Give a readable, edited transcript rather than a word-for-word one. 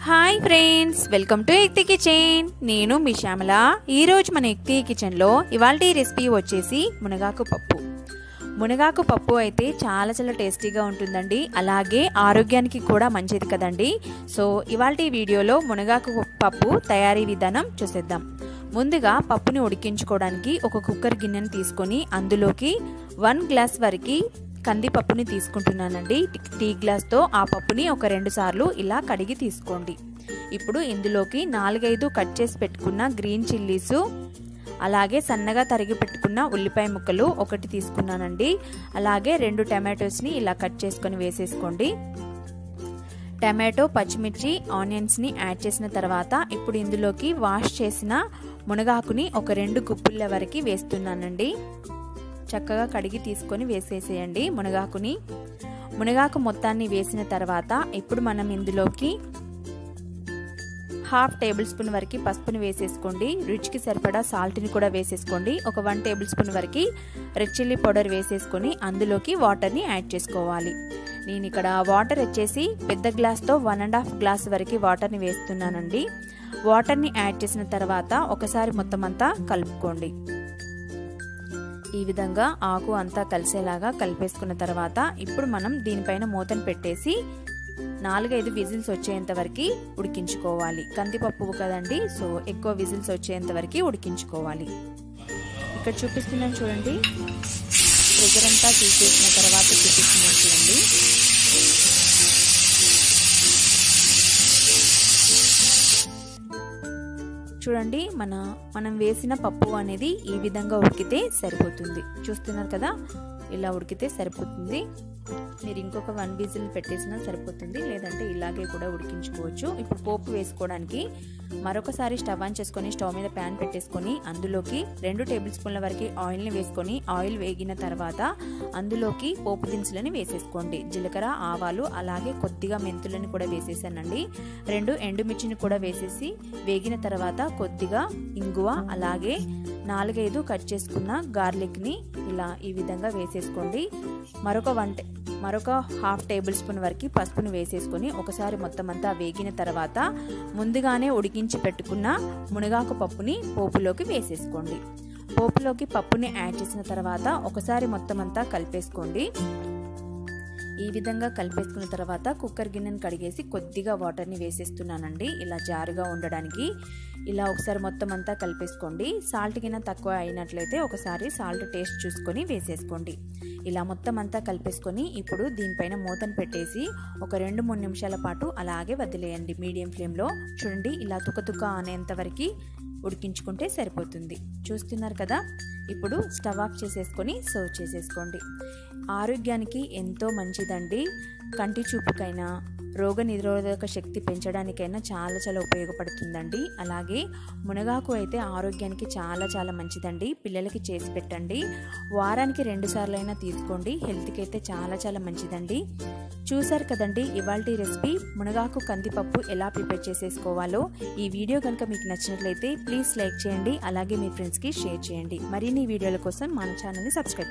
Hi friends, welcome to ఎక్తి kitchen. నేను మీ శ్యామల. ఈరోజు మన ఎక్తి కిచెన్లో ఇవాల్టి రెసిపీ వచ్చేసి మునగాకు పప్పు. మునగాకు పప్పు అయితే చాలా టేస్టీగా ఉంటుందండి, అలాగే ఆరోగ్యానికి కూడా మంచిది కదండి. సో ఇవాల్టి వీడియోలో మునగాకు పప్పు తయారీ విధానం చూసేద్దాం. ముందుగా పప్పుని ఉడికించుకోవడానికి ఒక కుక్కర్ గిన్నెని తీసుకొని అందులోకి 1 గ్లాస్ వరకు కందిపప్పుని తీసుకుంటున్నానండి. టీ గ్లాస్తో ఆ పప్పుని ఒక 2 సార్లు ఇలా కడిగి తీసుకోండి. ఇప్పుడు ఇందులోకి 4-5 కట్ చేసి పెట్టుకున్న గ్రీన్ చిల్లీస్, అలాగే సన్నగా తరిగి పెట్టుకున్న ఉల్లిపాయ ముక్కలు 1 తీసుకున్నానండి. అలాగే 2 టమాటోస్ని ఇలా కట్ చేసుకొని వేసేసుకోండి. టమాటో, పచ్చిమిర్చి, ఆనియన్స్ని యాడ్ చేసిన తర్వాత ఇప్పుడు ఇందులోకి వాష్ చేసిన మునగాకుని ఒక 2 గుప్పుల వరకు వేస్తున్నానండి. చక్కగా కడిగి తీసుకొని వేసేసేయండి మునగాకు మొత్తాన్ని వేసిన తర్వాత ఇప్పుడు మనం ఇందులోకి 1/2 టేబుల్ స్పూన్ వరకు పసుపుని వేసేసుకోండి. రుచికి సరిపడా సాల్ట్ని కూడా వేసేసుకోండి. ఒక 1 టేబుల్ స్పూన్ వరకు రెడ్ చిల్లీ పౌడర్ వేసేసుకొని అందులోకి వాటర్ని యాడ్ చేసుకోవాలి. నేను ఇక్కడ వాటర్ వచ్చేసి పెద్ద గ్లాస్తో 1.5 గ్లాస్ వరకు వాటర్ని వేస్తున్నానండి. వాటర్ని యాడ్ చేసిన తర్వాత ఒకసారి మొత్తం అంతా కలుపుకోండి. ఈ విధంగా ఆకు అంతా కలిసేలాగా కలిపేసుకున్న తర్వాత ఇప్పుడు మనం దీనిపైన మూతను పెట్టేసి 4-5 విజిల్స్ వచ్చేంత వరకు ఉడికించుకోవాలి. కందిపప్పు కదండి, సో ఎక్కువ విజిల్స్ వచ్చేంత వరకు ఉడికించుకోవాలి. ఇక్కడ చూపిస్తున్నాను చూడండి, ప్రెషర్ అంతా తీసేసిన తర్వాత చూపిస్తున్నాను చూడండి. చూడండి, మనం వేసిన పప్పు అనేది ఈ విధంగా ఉడికితే సరిపోతుంది. చూస్తున్నారు కదా, ఇలా ఉడికితే సరిపోతుంది. మీరు ఇంకొక 1 విజిల్ పెట్టేసినా సరిపోతుంది, లేదంటే ఇలాగే కూడా ఉడికించుకోవచ్చు. ఇప్పుడు పోపు వేసుకోవడానికి మరొకసారి స్టవ్ ఆన్ చేసుకొని స్టవ్ మీద ప్యాన్ పెట్టేసుకొని అందులోకి 2 టేబుల్ స్పూన్ల వరకు ఆయిల్ని వేసుకొని ఆయిల్ వేగిన తర్వాత అందులోకి పోపు దినుసులని వేసేసుకోండి. జీలకర్ర, ఆవాలు, అలాగే కొద్దిగా మెంతులని కూడా వేసేసానండి. 2 ఎండుమిర్చిని కూడా వేసేసి వేగిన తర్వాత కొద్దిగా ఇంగువ, అలాగే 4-5 కట్ చేసుకున్న గార్లిక్ని ఇలా ఈ విధంగా వేసేసుకోండి. మరొక 1/2 టేబుల్ స్పూన్ వరకు పసుపును వేసేసుకొని ఒకసారి మొత్తం అంతా వేగిన తర్వాత ముందుగానే ఉడికించి పెట్టుకున్న మునగాకు పప్పుని పోపులోకి వేసేసుకోండి. పోపులోకి పప్పుని యాడ్ చేసిన తర్వాత ఒకసారి మొత్తం అంతా కలిపేసుకోండి. ఈ విధంగా కలిపేసుకున్న తర్వాత కుక్కర్ గిన్నెను కడిగేసి కొద్దిగా వాటర్ని వేసేస్తున్నానండి, ఇలా జారుగా ఉండడానికి. ఇలా ఒకసారి మొత్తం అంతా కలిపేసుకోండి. సాల్ట్ గిన్నె తక్కువ అయినట్లయితే ఒకసారి సాల్ట్ టేస్ట్ చూసుకొని వేసేసుకోండి. ఇలా మొత్తం అంతా కలిపేసుకొని ఇప్పుడు దీనిపైన మూతను పెట్టేసి ఒక 2-3 నిమిషాల పాటు అలాగే వదిలేయండి మీడియం ఫ్లేమ్లో. చూడండి, ఇలా తుక అనేంత వరకు ఉడికించుకుంటే సరిపోతుంది. చూస్తున్నారు కదా, ఇప్పుడు స్టవ్ ఆఫ్ చేసేసుకొని సర్వ్ చేసేసుకోండి. ఆరోగ్యానికి ఎంతో మంచిదండి. కంటి చూపుకైనా, రోగ నిరోధక శక్తి పెంచడానికైనా చాలా ఉపయోగపడుతుందండి. అలాగే మునగాకు అయితే ఆరోగ్యానికి చాలా మంచిదండి. పిల్లలకి చేసి పెట్టండి. వారానికి 2 సార్లైనా తీసుకోండి. హెల్త్కి అయితే చాలా మంచిదండి. చూసారు కదండి ఇవాల్టి రెసిపీ మునగాకు కందిపప్పు ఎలా ప్రిపేర్ చేసేసుకోవాలో. ఈ వీడియో కనుక మీకు నచ్చినట్లయితే ప్లీజ్ లైక్ చేయండి, అలాగే మీ ఫ్రెండ్స్కి షేర్ చేయండి. మరిన్ని వీడియోల కోసం మన ఛానల్ని సబ్స్క్రైబ్